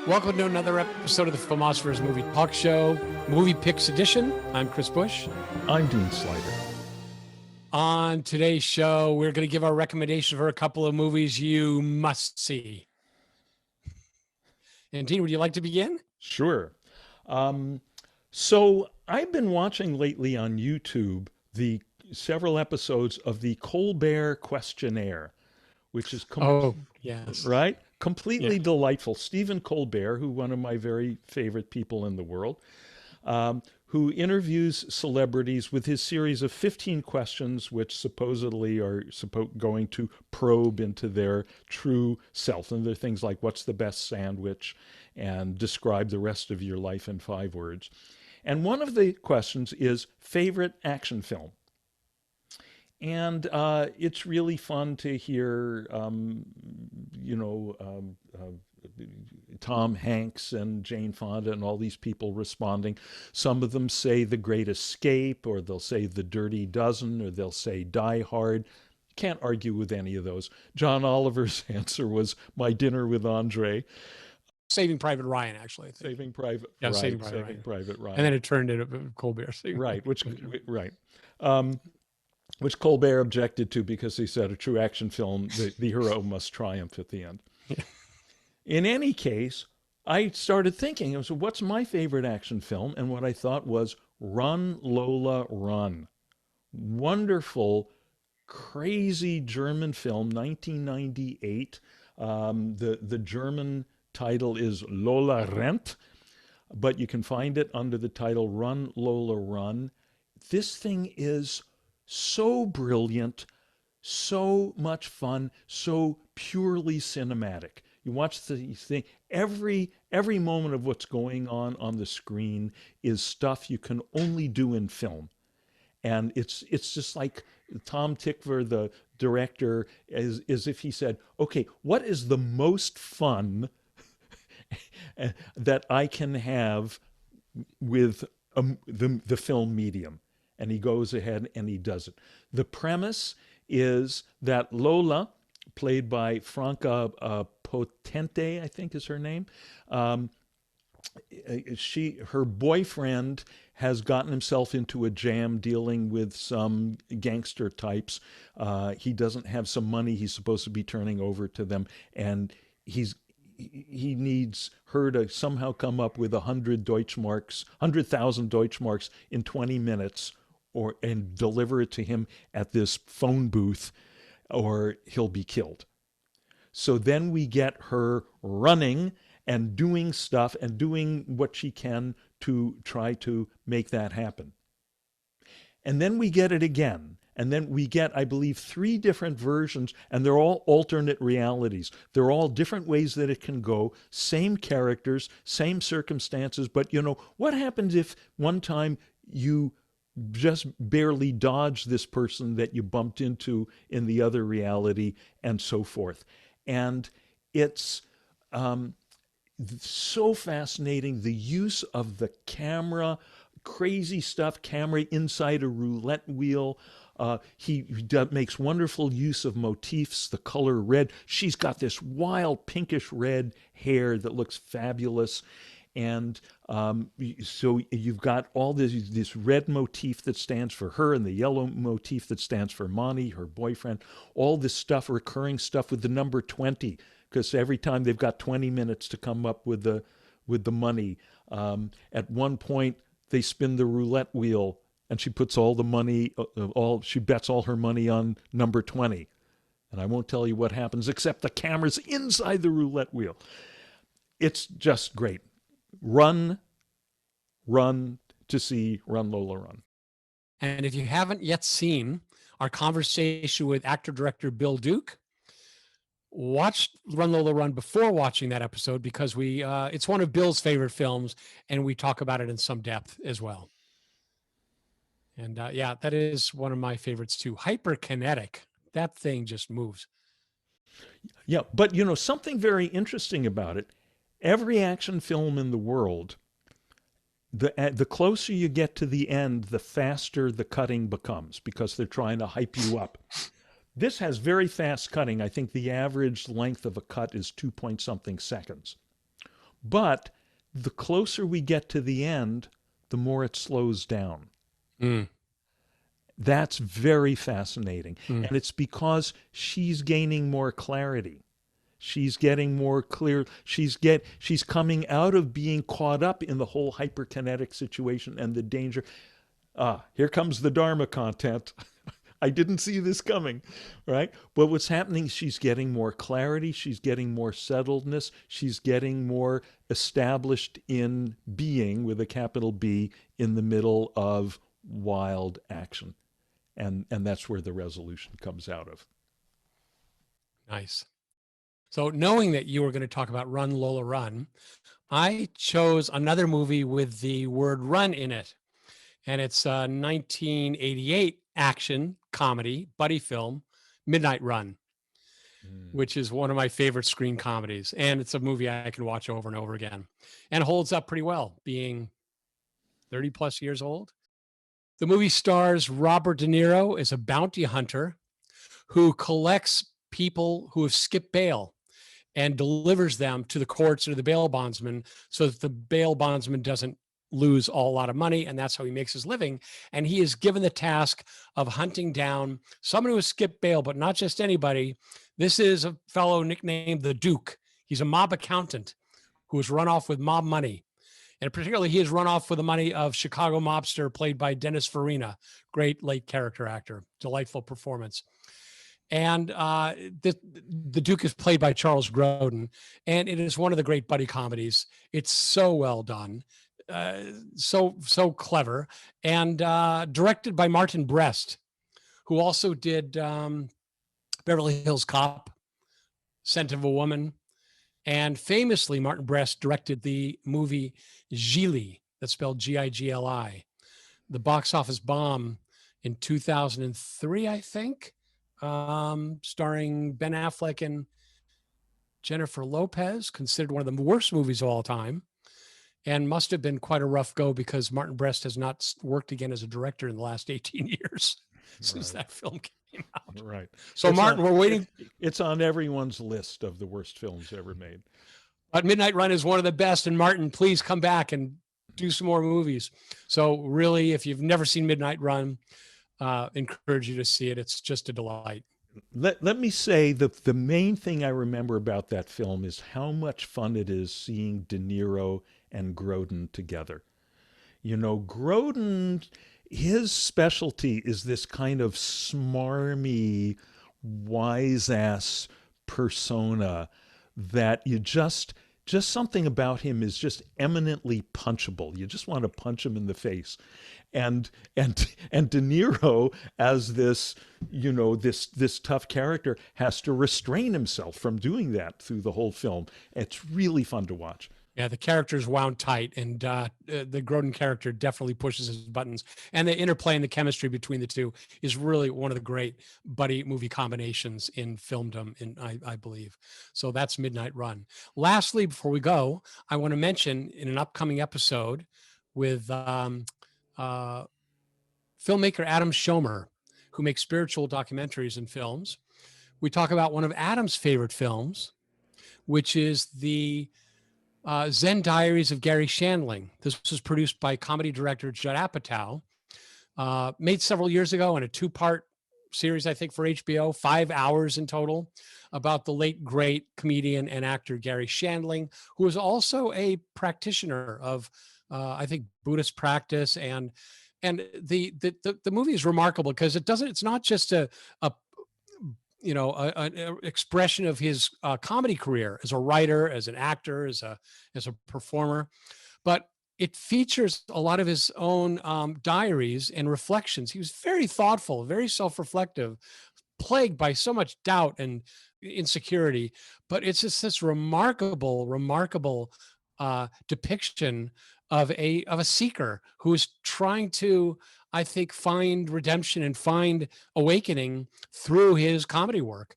Welcome to another episode of the Filmosophers Movie Talk Show, Movie Picks Edition. I'm Chris Bush. I'm Dean Slider. On today's show, we're going to give our recommendation for a couple of movies you must see. And Dean, would you like to begin? Sure. So I've been watching lately on YouTube the several episodes of the Colbert Questionnaire, which is yes, right? Completely Yeah. delightful. Stephen Colbert, who one of my very favorite people in the world, who interviews celebrities with his series of 15 questions, which supposedly are going to probe into their true self. And they're things like, what's the best sandwich? And describe the rest of your life in 5 words. And one of the questions is favorite action film. And it's really fun to hear, Tom Hanks and Jane Fonda and all these people responding. Some of them say The Great Escape, or they'll say The Dirty Dozen, or they'll say Die Hard. Can't argue with any of those. John Oliver's answer was My Dinner with Andre. Saving Private Ryan, actually. I think. Saving Private, Yeah, right, Saving Private Ryan. And then it turned into Colbert. Right, which Colbert objected to because he said a true action film, the hero must triumph at the end. Yeah. In any case, I started thinking, I was, what's my favorite action film? And what I thought was Run, Lola, Run. Wonderful, crazy German film, 1998. The German title is Lola Rennt, but you can find it under the title Run, Lola, Run. This thing is so brilliant, so much fun, so purely cinematic. You watch the thing, every moment of what's going on the screen is stuff you can only do in film. And it's just like Tom Tykwer, the director, as if he said, okay, what is the most fun that I can have with the film medium? And he goes ahead and he does it. The premise is that Lola, played by Franca Potente, I think is her name, her boyfriend has gotten himself into a jam dealing with some gangster types. He doesn't have some money he's supposed to be turning over to them, and he needs her to somehow come up with 100,000 Deutschmarks in 20 minutes, and deliver it to him at this phone booth, or he'll be killed. So then we get her running and doing stuff and doing what she can to try to make that happen. And then we get it again. And then we get, I believe, 3 different versions, and they're all alternate realities. They're all different ways that it can go, same characters, same circumstances. But, what happens if one time you just barely dodge this person that you bumped into in the other reality, and so forth? And it's so fascinating, the use of the camera, crazy stuff, camera inside a roulette wheel. He makes wonderful use of motifs, the color red. She's got this wild pinkish red hair that looks fabulous. And so you've got all this red motif that stands for her, and the yellow motif that stands for Monty, her boyfriend. All this stuff, recurring stuff with the number 20, because every time they've got 20 minutes to come up with the money. At one point, they spin the roulette wheel, and she puts all the money, she bets all her money on number 20. And I won't tell you what happens, except the camera's inside the roulette wheel. It's just great. Run to see Run, Lola, Run. And if you haven't yet seen our conversation with actor-director Bill Duke, watch Run, Lola, Run before watching that episode, because it's one of Bill's favorite films, and we talk about it in some depth as well. And that is one of my favorites too. Hyperkinetic. That thing just moves. Yeah, but something very interesting about it, every action film in the world, the closer you get to the end, the faster the cutting becomes, because they're trying to hype you up. This has very fast cutting. I think the average length of a cut is 2 point something seconds. But the closer we get to the end, the more it slows down. Mm. That's very fascinating. Mm. And it's because she's gaining more clarity. She's getting more clear. She's coming out of being caught up in the whole hyperkinetic situation and the danger. Here comes the Dharma content. I didn't see this coming, right? But what's happening, she's getting more clarity. She's getting more settledness. She's getting more established in being, with a capital B, in the middle of wild action. And that's where the resolution comes out of. Nice. So knowing that you were going to talk about Run, Lola, Run, I chose another movie with the word run in it. And it's a 1988 action comedy buddy film, Midnight Run, which is one of my favorite screen comedies. And it's a movie I can watch over and over again and holds up pretty well, being 30 plus years old. The movie stars Robert De Niro as a bounty hunter who collects people who have skipped bail and delivers them to the courts or the bail bondsman so that the bail bondsman doesn't lose a lot of money, and that's how he makes his living. And he is given the task of hunting down someone who has skipped bail, but not just anybody. This is a fellow nicknamed the Duke. He's a mob accountant who has run off with mob money. And particularly, he has run off with the money of Chicago mobster played by Dennis Farina, great late character actor, delightful performance. And the Duke is played by Charles Grodin, and it is one of the great buddy comedies. It's so well done, so clever, and directed by Martin Brest, who also did Beverly Hills Cop, Scent of a Woman, and famously Martin Brest directed the movie Gigli, that's spelled Gigli, the box office bomb in 2003, I think. Starring Ben Affleck and Jennifer Lopez, considered one of the worst movies of all time, and must have been quite a rough go because Martin Brest has not worked again as a director in the last 18 years since that film came out. Right. So Martin, we're waiting. It's on everyone's list of the worst films ever made. But Midnight Run is one of the best. And Martin, please come back and do some more movies. So really, if you've never seen Midnight Run, encourage you to see it. It's just a delight. Let me say that the main thing I remember about that film is how much fun it is seeing De Niro and Grodin together. You know, Grodin, his specialty is this kind of smarmy, wise-ass persona that you just something about him is just eminently punchable. You just want to punch him in the face. And De Niro, as this, you know, this tough character, has to restrain himself from doing that through the whole film. It's really fun to watch. Yeah, the character's wound tight, and the Grodin character definitely pushes his buttons. And the interplay and the chemistry between the two is really one of the great buddy movie combinations in filmdom, I believe. So that's Midnight Run. Lastly, before we go, I want to mention in an upcoming episode with filmmaker Adam Schomer, who makes spiritual documentaries and films, we talk about one of Adam's favorite films, which is the Zen Diaries of Gary Shandling. This was produced by comedy director Judd Apatow, made several years ago in a 2-part series, I think, for HBO, 5 hours in total, about the late, great comedian and actor Gary Shandling, who was also a practitioner of, I think, Buddhist practice. And the movie is remarkable because it's not just an expression of his comedy career as a writer, as an actor, as a performer, but it features a lot of his own diaries and reflections. He was very thoughtful, very self-reflective, plagued by so much doubt and insecurity, but it's just this remarkable depiction of a seeker who is trying to, I think, find redemption and find awakening through his comedy work.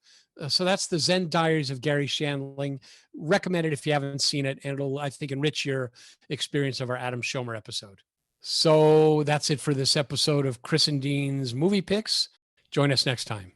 So that's the Zen Diaries of Gary Shandling. Recommend it if you haven't seen it, and it'll, I think, enrich your experience of our Adam Schomer episode. So that's it for this episode of Chris and Dean's Movie Picks. Join us next time.